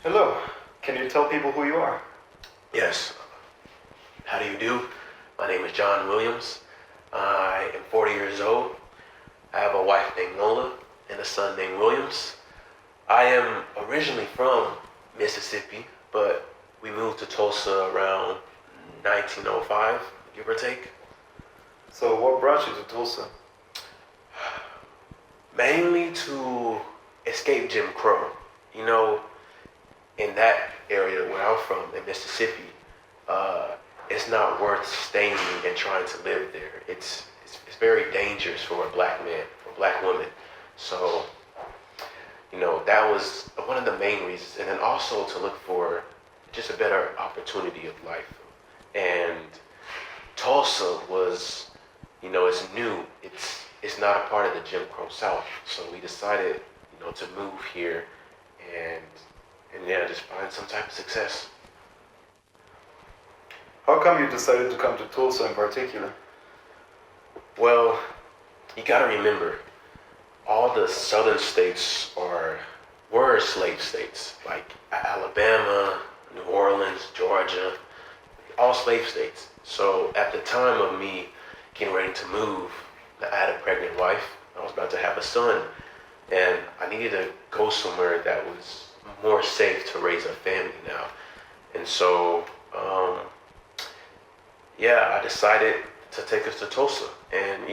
Hello. Can you tell people who you are? Yes. How do you do? My name is John Williams. I am 40 years old. I have a wife named Nola and a son named Williams. I am originally from Mississippi, but we moved to Tulsa around 1905, give or take. So what brought you to Tulsa? Mainly to escape Jim Crow. You know, in that area where I'm from, in Mississippi, it's not worth staying and trying to live there. It's very dangerous for a black man, for a black woman. So, that was one of the main reasons. And then also to look for just a better opportunity of life. And Tulsa was, it's new. It's not a part of the Jim Crow South. So we decided, to move here and just find some type of success. How come you decided to come to Tulsa in particular? Well, you gotta remember, all the southern states were slave states, like Alabama, New Orleans, Georgia, all slave states. So at the time of me getting ready to move, I had a pregnant wife. I was about to have a son, and I needed to go somewhere that was more safe to raise a family now. And so, I decided to take us to Tulsa. And,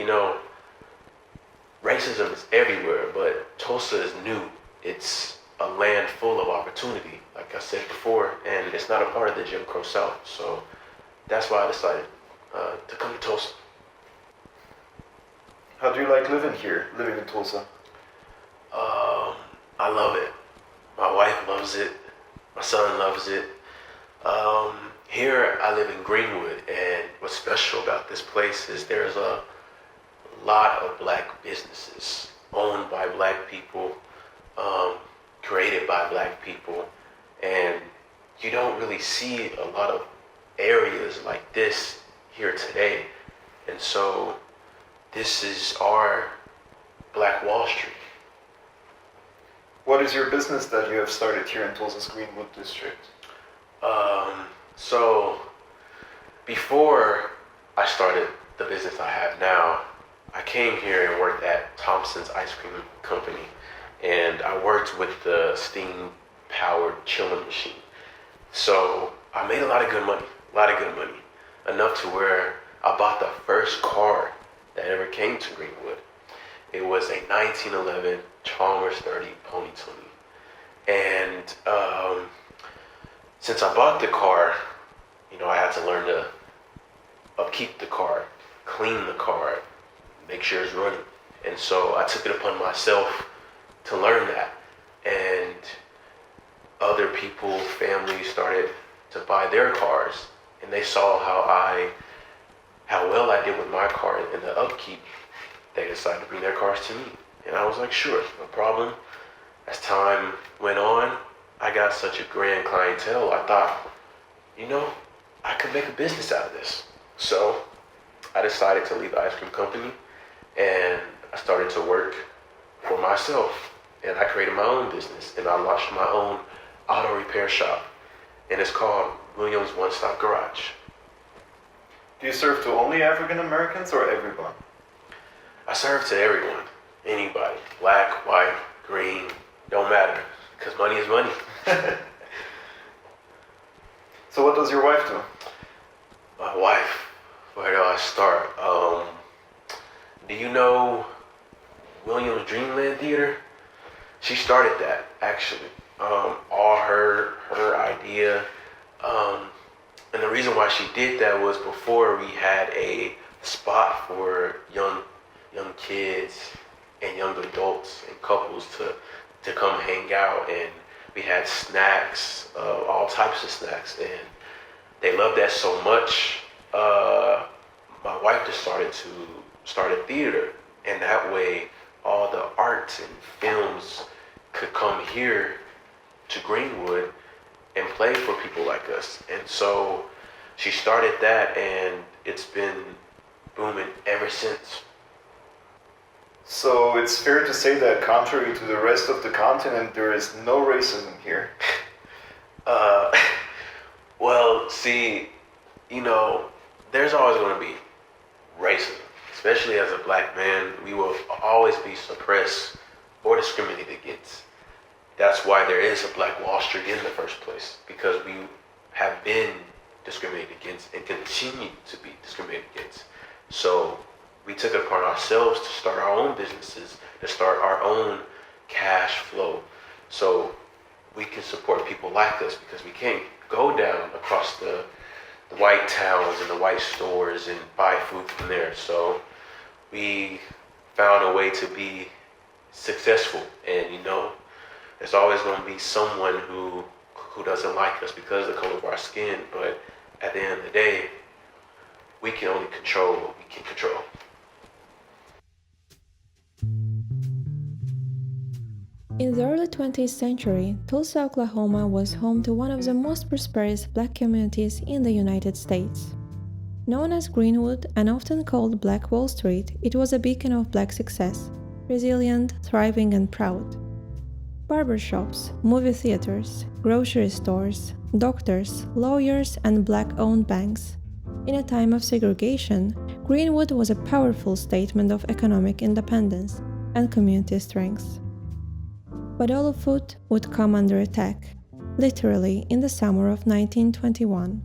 racism is everywhere, but Tulsa is new. It's a land full of opportunity, like I said before, and it's not a part of the Jim Crow South. So that's why I decided to come to Tulsa. How do you like living here, living in Tulsa? I love it. My wife loves it. My son loves it. Here I live in Greenwood, and what's special about this place is there's a lot of black businesses owned by black people, created by black people, and you don't really see a lot of areas like this here today. And so this is our Black Wall Street. What is your business that you have started here in Tulsa's Greenwood district? So before I started the business I have now, I came here and worked at Thompson's Ice Cream Company, and I worked with the steam-powered chilling machine. So I made a lot of good money, enough to where I bought the first car that ever came to Greenwood. It was a 1911 Chalmers 30 Pony 20. And since I bought the car, I had to learn to upkeep the car, clean the car, make sure it's running. And so I took it upon myself to learn that. And other people, families started to buy their cars, and they saw how well I did with my car and the upkeep. They decided to bring their cars to me. And I was like, sure, no problem. As time went on, I got such a grand clientele, I thought, I could make a business out of this. So I decided to leave the ice cream company, and I started to work for myself. And I created my own business, and I launched my own auto repair shop. And it's called Williams One Stop Garage. Do you serve to only African Americans or everyone? I serve to everyone, anybody, black, white, green, don't matter, because money is money. So what does your wife do? My wife, where do I start? Do you know Williams Dreamland Theater? She started that, actually. All her idea. And the reason why she did that was before we had a spot for young kids and young adults and couples to come hang out, and we had snacks, all types of snacks, and they loved that so much. My wife just started a theater, and that way all the arts and films could come here to Greenwood and play for people like us. And so she started that, and it's been booming ever since. So it's fair to say that contrary to the rest of the continent, there is no racism here. Uh, well, see, you know, there's always going to be racism, especially as a black man. We will always be suppressed or discriminated against. That's why there is a Black Wall Street in the first place, because we have been discriminated against and continue to be discriminated against. So we took it upon ourselves to start our own businesses, to start our own cash flow, so we can support people like us, because we can't go down across the white towns and the white stores and buy food from there. So we found a way to be successful, and there's always going to be someone who doesn't like us because of the color of our skin, but at the end of the day, we can only control what we can control. In the early 20th century, Tulsa, Oklahoma was home to one of the most prosperous black communities in the United States. Known as Greenwood and often called Black Wall Street, it was a beacon of black success, resilient, thriving, and proud. Barbershops, movie theaters, grocery stores, doctors, lawyers, and black-owned banks. In a time of segregation, Greenwood was a powerful statement of economic independence and community strength. But all of it would come under attack, literally in the summer of 1921.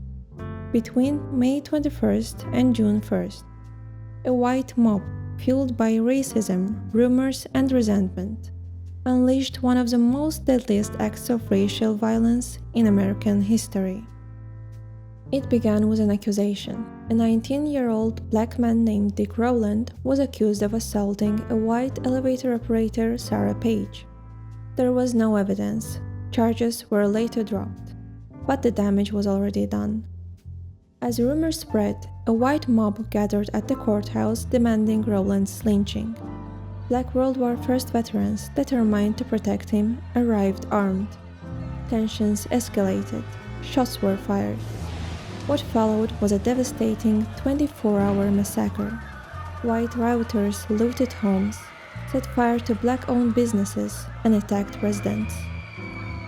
Between May 21st and June 1st, a white mob, fueled by racism, rumors, and resentment, unleashed one of the most deadliest acts of racial violence in American history. It began with an accusation. A 19-year-old black man named Dick Rowland was accused of assaulting a white elevator operator, Sarah Page. There was no evidence. Charges were later dropped, but the damage was already done. As rumors spread, a white mob gathered at the courthouse demanding Rowland's lynching. Black World War I veterans, determined to protect him, arrived armed. Tensions escalated. Shots were fired. What followed was a devastating 24-hour massacre. White rioters looted homes, set fire to black-owned businesses, and attacked residents.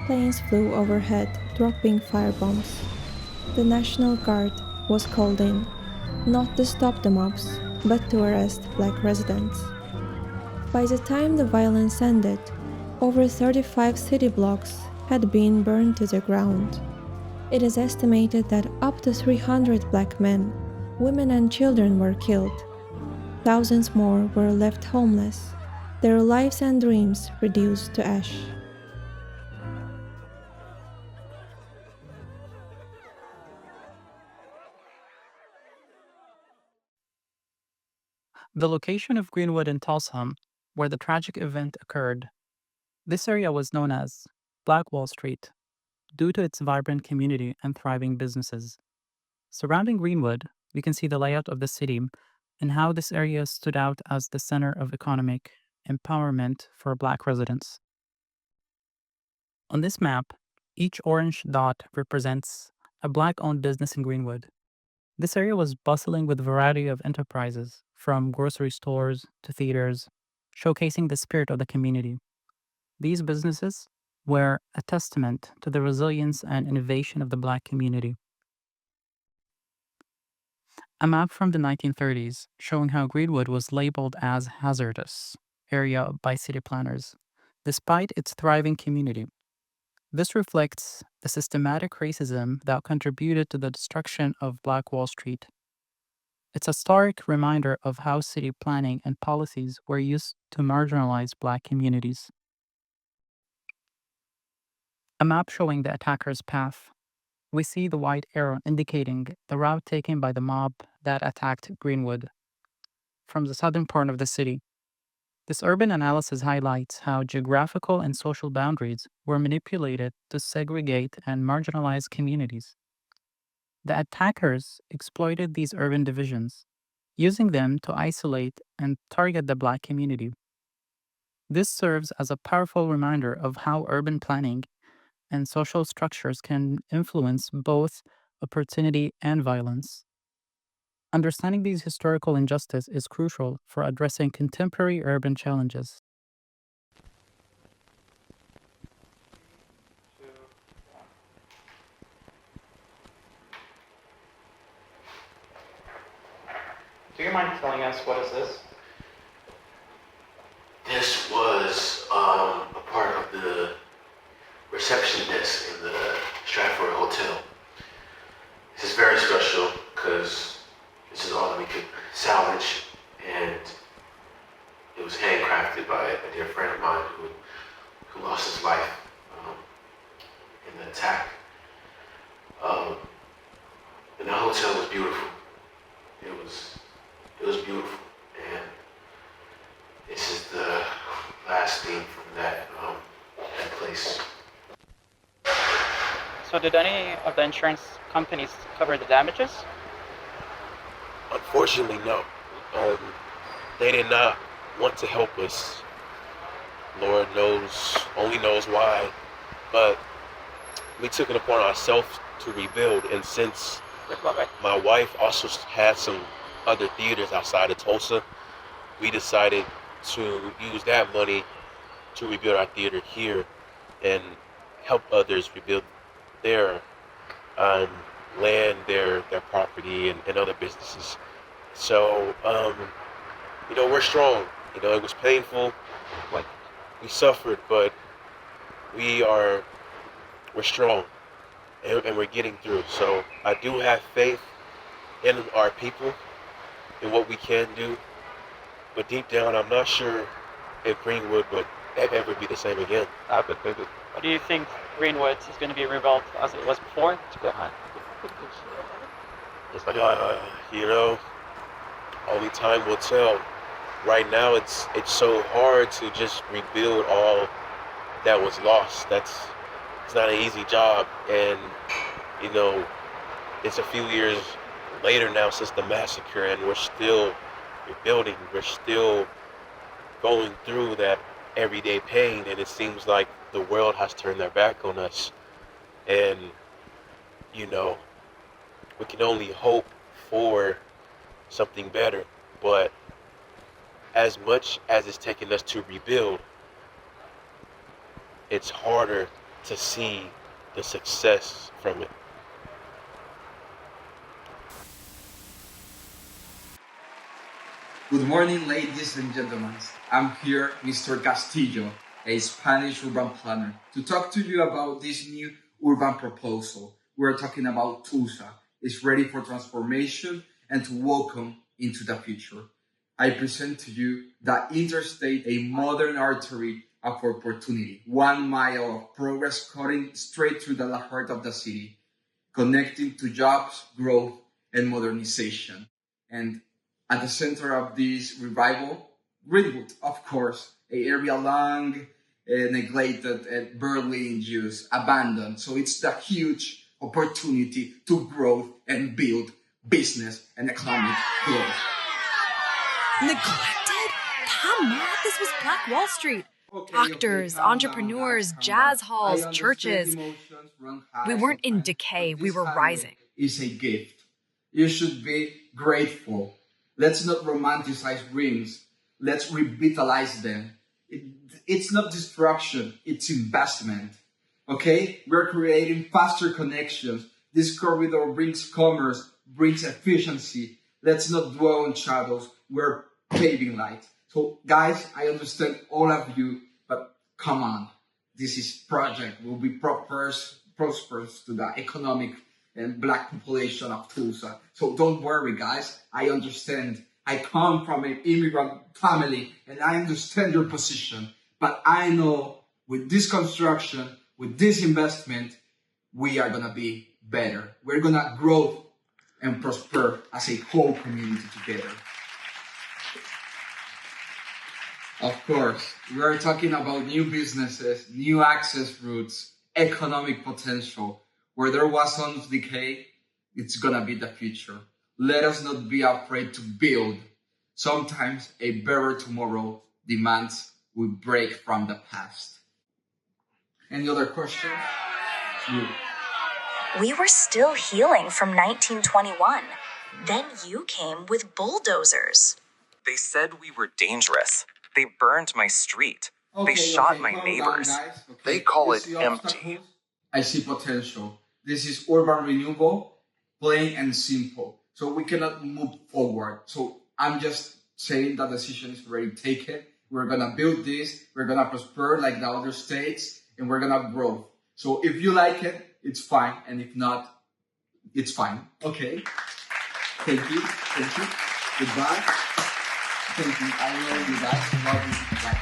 Planes flew overhead, dropping firebombs. The National Guard was called in, not to stop the mobs, but to arrest black residents. By the time the violence ended, over 35 city blocks had been burned to the ground. It is estimated that up to 300 black men, women, and children were killed. Thousands more were left homeless, their lives and dreams reduced to ash. The location of Greenwood in Tulsa, where the tragic event occurred, this area was known as Black Wall Street due to its vibrant community and thriving businesses. Surrounding Greenwood, we can see the layout of the city and how this area stood out as the center of economic empowerment for Black residents. On this map, each orange dot represents a Black-owned business in Greenwood. This area was bustling with a variety of enterprises, from grocery stores to theaters, showcasing the spirit of the community. These businesses were a testament to the resilience and innovation of the Black community. A map from the 1930s showing how Greenwood was labeled as hazardous area by city planners, despite its thriving community. This reflects the systematic racism that contributed to the destruction of Black Wall Street. It's a stark reminder of how city planning and policies were used to marginalize Black communities. A map showing the attacker's path. We see the white arrow indicating the route taken by the mob that attacked Greenwood from the southern part of the city. This urban analysis highlights how geographical and social boundaries were manipulated to segregate and marginalize communities. The attackers exploited these urban divisions, using them to isolate and target the Black community. This serves as a powerful reminder of how urban planning and social structures can influence both opportunity and violence. Understanding these historical injustices is crucial for addressing contemporary urban challenges. Do you mind telling us what is this? This was a part of the reception desk in the Stratford Hotel. This is very special because this is all that we could salvage, and it was handcrafted by a dear friend of mine who lost his life in the attack. And the hotel was beautiful. It was beautiful, and this is the last thing from that place. So did any of the insurance companies cover the damages? Unfortunately, no. They did not want to help us. Lord only knows why. But we took it upon ourselves to rebuild, and since my wife also had some other theaters outside of Tulsa, we decided to use that money to rebuild our theater here and help others rebuild their land, their property, and other businesses. So, we're strong. It was painful. We suffered, but we're strong, and we're getting through. So I do have faith in our people, in what we can do. But deep down, I'm not sure if Greenwood would ever be the same again. What do you think Greenwood is going to be rebuilt as it was before? Only time will tell. Right now, it's so hard to just rebuild all that was lost. It's not an easy job, and it's a few years later now since the massacre, and we're still rebuilding. We're still going through that everyday pain, and it seems like the world has turned their back on us. And we can only hope for something better. But as much as it's taken us to rebuild, it's harder to see the success from it. Good morning, ladies and gentlemen. I'm here, Mr. Castillo, a Spanish urban planner, to talk to you about this new urban proposal. We're talking about Tulsa. It's ready for transformation and to welcome into the future. I present to you the interstate, a modern artery of opportunity, 1 mile of progress cutting straight through the heart of the city, connecting to jobs, growth, and modernization. And at the center of this revival, Greenwood, of course, an area long neglected and barely in use, abandoned. So it's the huge opportunity to grow and build business and economic growth. Neglected? Come on, this was Black Wall Street. Doctors, entrepreneurs, jazz halls, churches. We weren't in decay, we were rising. It's a gift. You should be grateful. Let's not romanticize rings. Let's revitalize them. It's not destruction, it's investment. Okay? We're creating faster connections. This corridor brings commerce, brings efficiency. Let's not dwell on shadows. We're paving light. So guys, I understand all of you, but come on. This project will be prosperous to the economic and Black population of Tulsa. So don't worry, guys. I understand. I come from an immigrant family and I understand your position. But I know with this construction, with this investment, we are going to be better. We're going to grow and prosper as a whole community together. Of course, we are talking about new businesses, new access routes, economic potential. Where there was once decay, it's gonna be the future. Let us not be afraid to build. Sometimes a better tomorrow demands we break from the past. Any other questions? We were still healing from 1921. Then you came with bulldozers. They said we were dangerous. They burned my street. They shot my neighbors. They call it empty. I see potential. This is urban renewal, plain and simple. So we cannot move forward. So I'm just saying that decision is already taken. We're gonna build this, we're gonna prosper like the other states, and we're gonna grow. So if you like it, it's fine, and if not, it's fine. Okay. Thank you. Thank you. Goodbye. Thank you. I know you guys love you. Bye.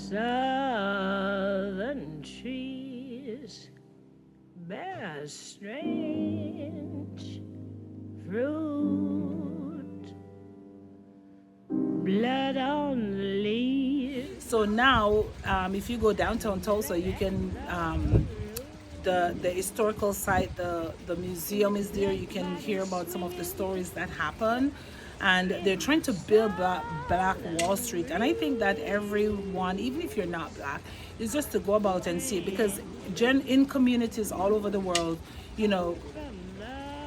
Southern trees bear strange fruit, blood on the leaves. So now, if you go downtown Tulsa, you can the historical site, the museum is there. You can hear about some of the stories that happen. And they're trying to build Black Wall Street. And I think that everyone, even if you're not Black, is just to go about and see it. Because in communities all over the world, you know,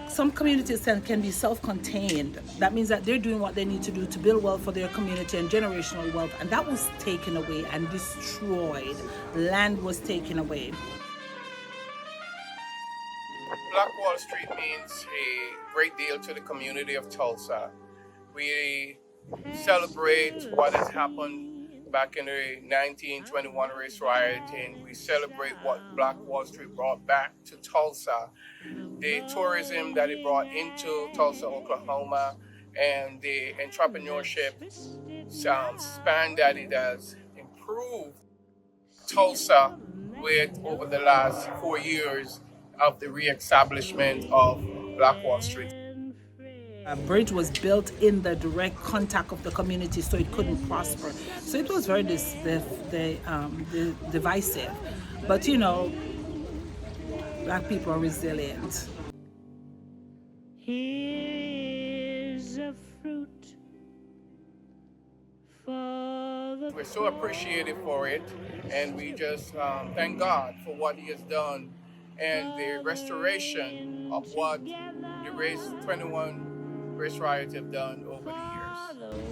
some communities can be self-contained. That means that they're doing what they need to do to build wealth for their community and generational wealth. And that was taken away and destroyed. Land was taken away. Black Wall Street means a great deal to the community of Tulsa. We celebrate what has happened back in the 1921 race riot, and we celebrate what Black Wall Street brought back to Tulsa. The tourism that it brought into Tulsa, Oklahoma, and the entrepreneurship span that it has improved Tulsa with over the last 4 years of the reestablishment of Black Wall Street. A bridge was built in the direct contact of the community, so it couldn't prosper. So it was very divisive. But you know, Black people are resilient. Here's a fruit for the... We're so appreciative for it, and we just thank God for what He has done and the restoration of what the 21 race riots have done over the years.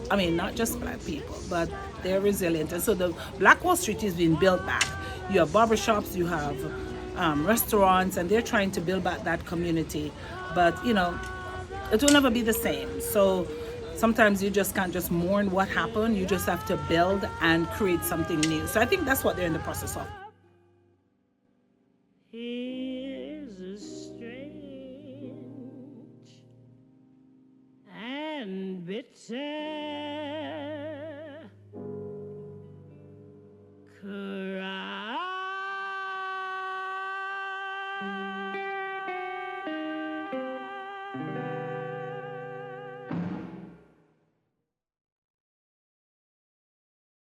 I mean, not just Black people, but they're resilient. And so the Black Wall Street is being built back. You have barbershops, you have restaurants, and they're trying to build back that community. But, you know, it will never be the same. So sometimes you just can't just mourn what happened. You just have to build and create something new. So I think that's what they're in the process of. Here's a strange and bitter